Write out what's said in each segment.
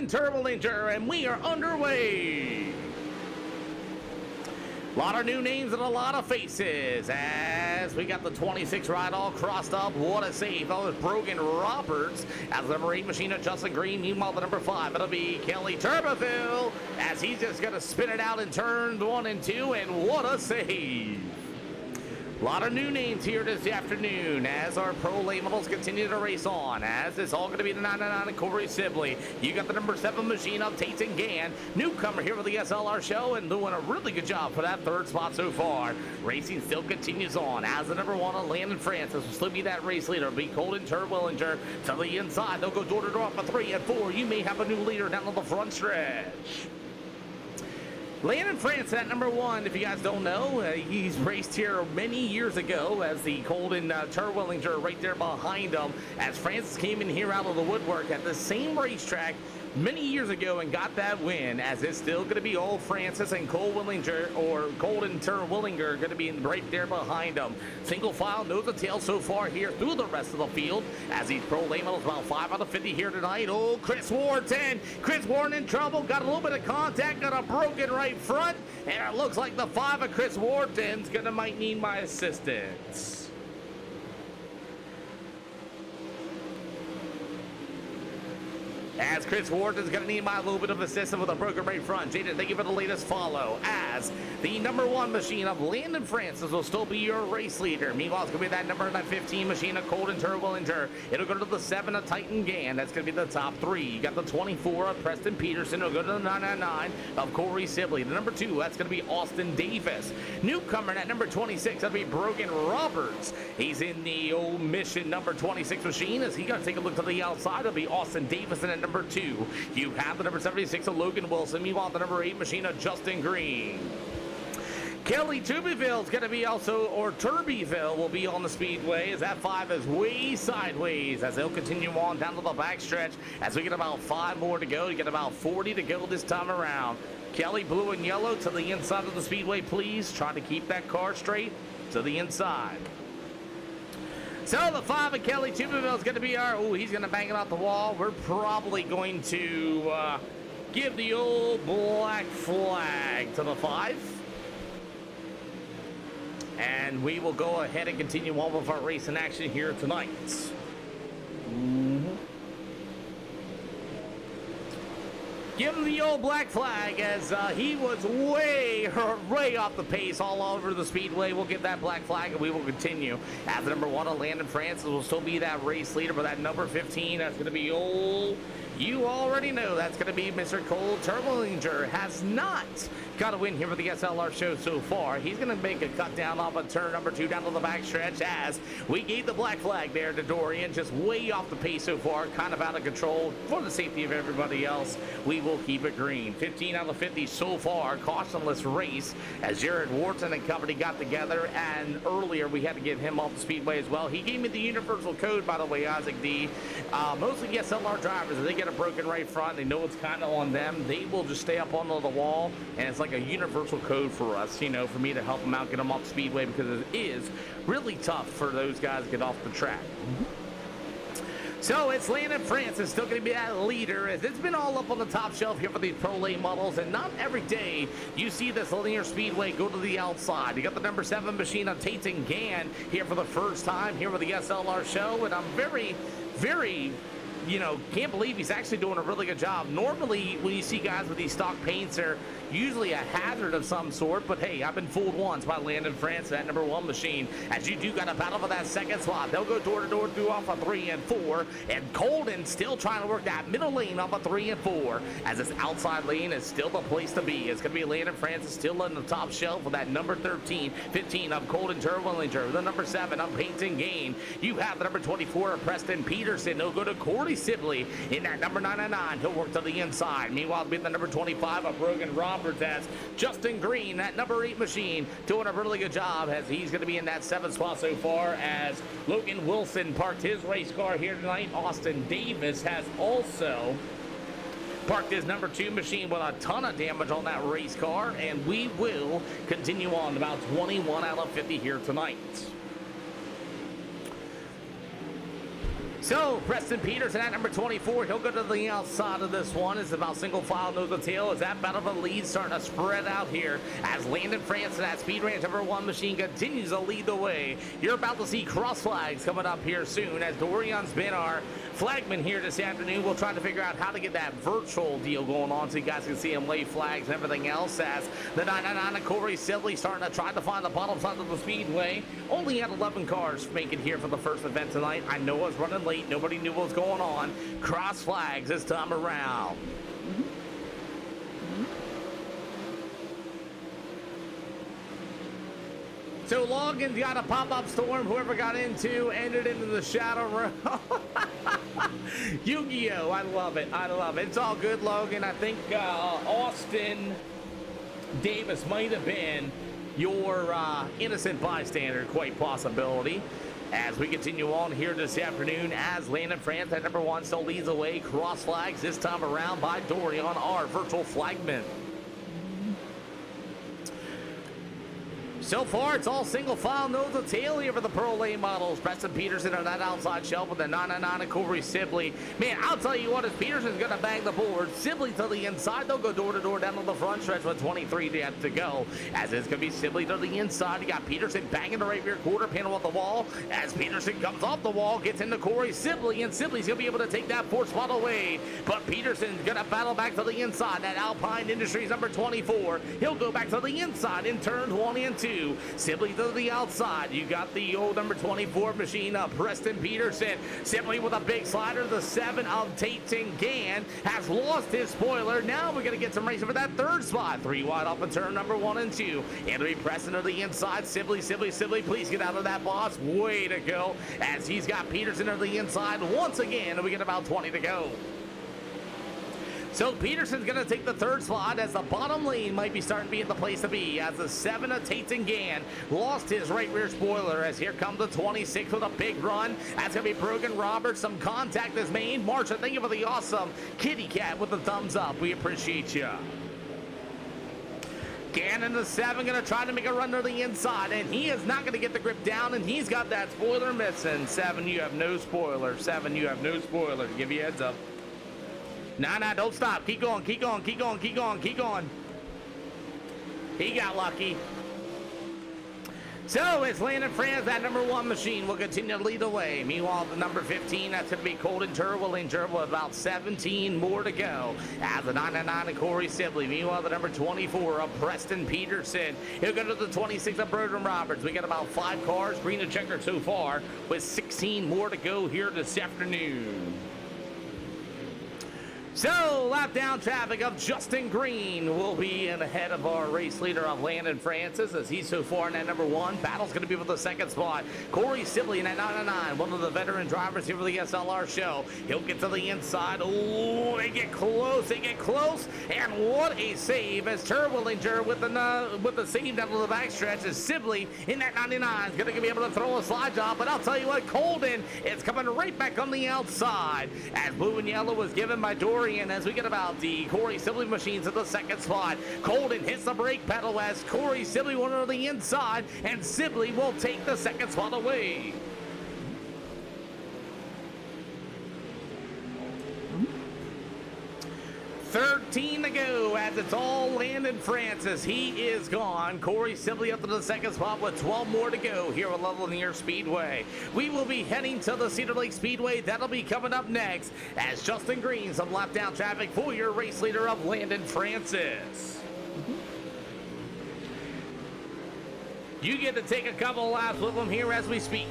Turbolanger, and we are underway. A lot of new names and a lot of faces as we got the 26 ride all crossed up. What a save. That was Brogan Roberts as the number 8 machine of Justin Green. Meanwhile, the number 5, it'll be Kelly Turbeville as he's just going to spin it out in turns 1 and 2. And what a save. A lot of new names here this afternoon as our pro late models continue to race on, as it's all going to be the 999 and Corey Sibley. You got the number 7 machine of Tate and Gann, newcomer here with the SLR show, and doing a really good job for that 3rd spot so far. Racing still continues on as the number 1 on Landon Francis will still be that race leader. It'll be Colton Terwillinger to the inside. They'll go door to door for 3 and 4. You may have a new leader down on the front stretch. Landon France at number 1, if you guys don't know, he's raced here many years ago as the Colton Terwillinger right there behind him, as Francis came in here out of the woodwork at the same racetrack many years ago and got that win, as it's still going to be old Francis and Cole Willinger, or Colton Terwillinger, going to be right there behind him. Single file, nose to tail so far here through the rest of the field, as these pro late models about 5 out of 50 here tonight. Oh, Chris Wharton. Chris Wharton in trouble, got a little bit of contact, got a broken right front, and it looks like the 5 of Chris Wharton's might need my assistance. As Chris Wharton's going to need my little bit of assistance with a broken right front. Jaden, thank you for the latest follow. As the number 1 machine of Landon Francis will still be your race leader. Meanwhile, it's going to be that number 15 machine of Colton Terwillinger. It'll go to the 7 of Titan Gann. That's going to be the top 3. You got the 24 of Preston Peterson. It'll go to the 999 of Corey Sibley. The number 2, that's going to be Austin Davis. Newcomer at number 26, that'll be Brogan Roberts. He's in the old Mission number 26 machine. As he got to take a look to the outside, it'll be Austin Davis. And at number 2, you have the number 76 of Logan Wilson. Meanwhile, the number 8 machine of Justin Green. Kelly Turbeville is going to be also, or Turbeville will be on the speedway, as that 5 is way sideways as they'll continue on down to the backstretch as we get about 5 more to go. You get about 40 to go this time around. Kelly, blue and yellow to the inside of the speedway, please. Try to keep that car straight to the inside. So the 5 of Kelly Tuberville is going to be our, he's going to bang it off the wall. We're probably going to give the old black flag to the 5. And we will go ahead and continue on with our racing action here tonight. Give him the old black flag as he was way off the pace all over the speedway. We'll get that black flag and we will continue. As the number 1 of Landon Francis will still be that race leader, but that number 15, that's going to be old. You already know that's going to be Mr. Cole Terwillinger. Has not got a win here with the SLR show so far. He's going to make a cut down off of turn number 2 down to the backstretch as we gave the black flag there to Dorian. Just way off the pace so far, kind of out of control. For the safety of everybody else, we will keep it green. 15 out of 50 so far. Cautionless race as Jared Wharton and company got together, and earlier we had to get him off the speedway as well. He gave me the universal code, by the way, Isaac D. Mostly SLR drivers, if they get a broken right front, they know it's kind of on them. They will just stay up onto the wall, and it's like a universal code for us, you know, for me to help them out, get them off the speedway, because it is really tough for those guys to get off the track. So it's Landon Francis still going to be that leader, as it's been all up on the top shelf here for these pro late models, and not every day you see this Lanier Speedway go to the outside. You got the number 7 machine on Tate and Gann here for the first time here with the SLR show, and I'm very, you know, can't believe he's actually doing a really good job. Normally, when you see guys with these stock paints, they're usually a hazard of some sort, but hey, I've been fooled once by Landon France, that number 1 machine, as you do got a battle for that 2nd spot. They'll go door to door through off of 3 and 4, and Colton still trying to work that middle lane off of 3 and 4, as this outside lane is still the place to be. It's going to be Landon France still in the top shelf with that number 13, 15 of Colton Terwillinger, the number 7 of Peyton Gain. You have the number 24 of Preston Peterson. They'll go to Corey Sibley in that number 99. He'll work to the inside. Meanwhile, being the number 25 of Brogan Roberts, as Justin Green, that number 8 machine, doing a really good job, as he's going to be in that 7th spot so far, as Logan Wilson parked his race car here tonight. Austin Davis has also parked his number 2 machine with a ton of damage on that race car, and we will continue on about 21 out of 50 here tonight. So, Preston Peterson at number 24, he'll go to the outside of this one. It's about single file nose to tail as that battle of the lead starting to spread out here as Landon France and that Speed Ranch number 1 machine continues to lead the way. You're about to see cross flags coming up here soon as Dorian's been our flagman here this afternoon. We'll try to figure out how to get that virtual deal going on so you guys can see him lay flags and everything else as the 999 and Corey Sibley starting to try to find the bottom side of the speedway. Only had 11 cars make it here for the first event tonight. I know I was running late. Nobody knew what was going on. Cross flags this time around. So Logan got a pop-up storm. Whoever got into ended into the shadow room. Yu-Gi-Oh! I love it. I love it. It's all good, Logan. I think Austin Davis might have been your innocent bystander, quite possibility. As we continue on here this afternoon, as Landon France at number 1 still leads away. Cross flags this time around by Dorian, our virtual flagman. So far, it's all single file nose to tail here for the Pro Lane models. Preston Peterson on that outside shelf with the 999 and Corey Sibley. Man, I'll tell you what, if Peterson's going to bang the board, Sibley to the inside, they'll go door to door down to the front stretch with 23 to go. As it's going to be Sibley to the inside. You got Peterson banging the right rear quarter panel off the wall. As Peterson comes off the wall, gets into Corey Sibley, and Sibley's going to be able to take that 4th spot away. But Peterson's going to battle back to the inside. That Alpine Industries number 24. He'll go back to the inside in turns 1 and 2. Sibley to the outside. You got the old number 24 machine up. Preston Peterson. Sibley with a big slider. The 7 of Taten Gann has lost his spoiler. Now we're going to get some racing for that 3rd spot. 3 wide off of turn number 1 and 2. It'll be Preston to the inside. Sibley, please get out of that, boss. Way to go. As he's got Peterson to the inside once again. And we get about 20 to go. So Peterson's going to take the 3rd slot as the bottom lane might be starting to be the place to be as the 7 of Taten Gann lost his right rear spoiler as here comes the 26 with a big run. That's going to be Brogan Roberts. Some contact is made. Marsha, thank you for the awesome kitty cat with the thumbs up. We appreciate you. Gannon the 7 going to try to make a run to the inside, and he is not going to get the grip down, and he's got that spoiler missing. 7, you have no spoiler. 7, you have no spoiler. To give you a heads up. Nah, don't stop. Keep going. He got lucky. So it's Landon France, that number 1 machine will continue to lead the way. Meanwhile, the number 15, that's going to be Colton Turwillinger with about 17 more to go. As the 999 of Corey Sibley. Meanwhile, the number 24 of Preston Peterson. He'll go to the 26 of Brogan Roberts. We got about 5 cars, green and checker so far, with 16 more to go here this afternoon. So, lap down traffic of Justin Green will be in ahead of our race leader of Landon Francis as he's so far in that number 1. Battle's going to be for the 2nd spot. Corey Sibley in that 999, one of the veteran drivers here for the SLR show. He'll get to the inside. Oh, they get close. And what a save as Turwillinger with the save down to the backstretch as Sibley in that 99 is going to be able to throw a slide job. But I'll tell you what, Colden is coming right back on the outside as blue and yellow was given by Dorian as we get about the Corey Sibley machines at the 2nd spot. Colden hits the brake pedal as Corey Sibley went on the inside, and Sibley will take the 2nd spot away. $13 to go as it's all Landon Francis. He is gone. Corey Sibley up to the 2nd spot with 12 more to go here at Lanier Speedway. We will be heading to the Cedar Lake Speedway. That'll be coming up next as Justin Green, some lap down traffic for your race leader of Landon Francis. You get to take a couple laps with him here as we speak.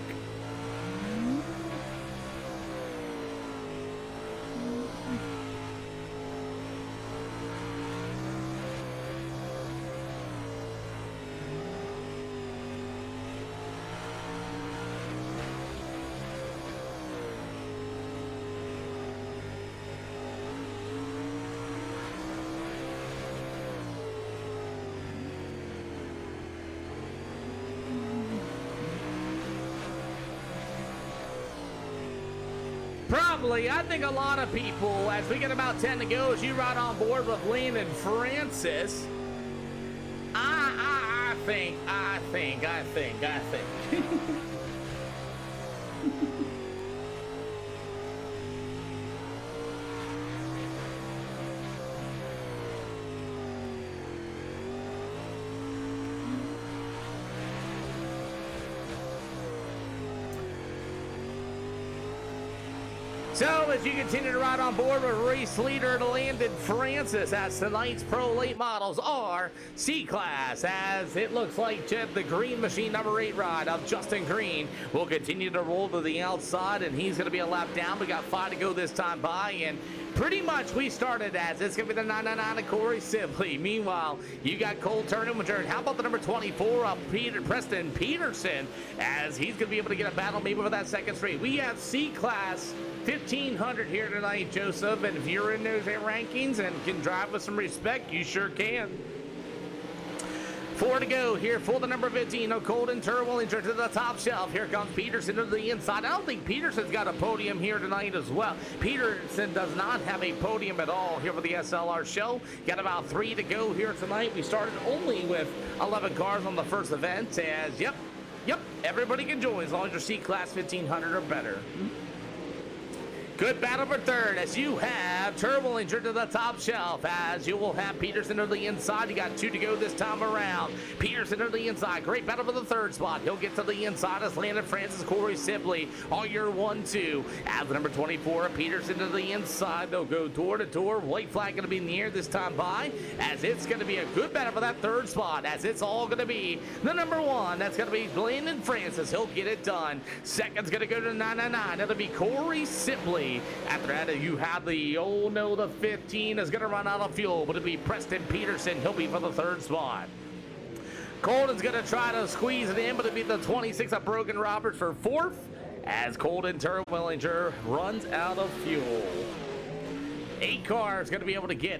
Probably, I think a lot of people, as we get about 10 to go, as you ride on board with Landon Francis, I think. So as you continue to ride on board with race leader Landon Francis, as tonight's Pro Late models are C-Class, as it looks like the green machine number 8 ride of Justin Green will continue to roll to the outside, and he's going to be a lap down. We got 5 to go this time by, and pretty much we started as it's going to be the 999 of Corey Sibley. Meanwhile, you got Cole Turner. How about the number 24 of Preston Peterson, as he's going to be able to get a battle maybe for that second straight. We have C-Class 1500 here tonight, Joseph, and if you're in those rankings and can drive with some respect, you sure can. 4 to go here for the number 15 of Colton Terwillinger to the top shelf. Here comes Peterson to the inside. I don't think Peterson's got a podium here tonight as well. Peterson does not have a podium at all here for the SLR show. Got about 3 to go here tonight. We started only with 11 cars on the first event, as yep, everybody can join as long as you're C-Class 1500 or better. Good battle for third, as you have Terwillinger to the top shelf, as you will have Peterson to the inside. You got 2 to go this time around. Peterson to the inside. Great battle for the third spot. He'll get to the inside as Landon Francis, Corey Sibley, all your 1-2. As the number 24, Peterson to the inside. They'll go door to door. White flag going to be in the air this time by, as it's going to be a good battle for that third spot, as it's all going to be the number 1. That's going to be Landon Francis. He'll get it done. Second's going to go to 999. That'll be Corey Sibley. After that, you have the, oh no, the 15 is going to run out of fuel, but it'll be Preston Peterson. He'll be for the third spot. Colton's going to try to squeeze it in, but it'll be the 26 of Brogan Roberts for fourth, as Colton Terwillinger runs out of fuel. 8 cars going to be able to get it.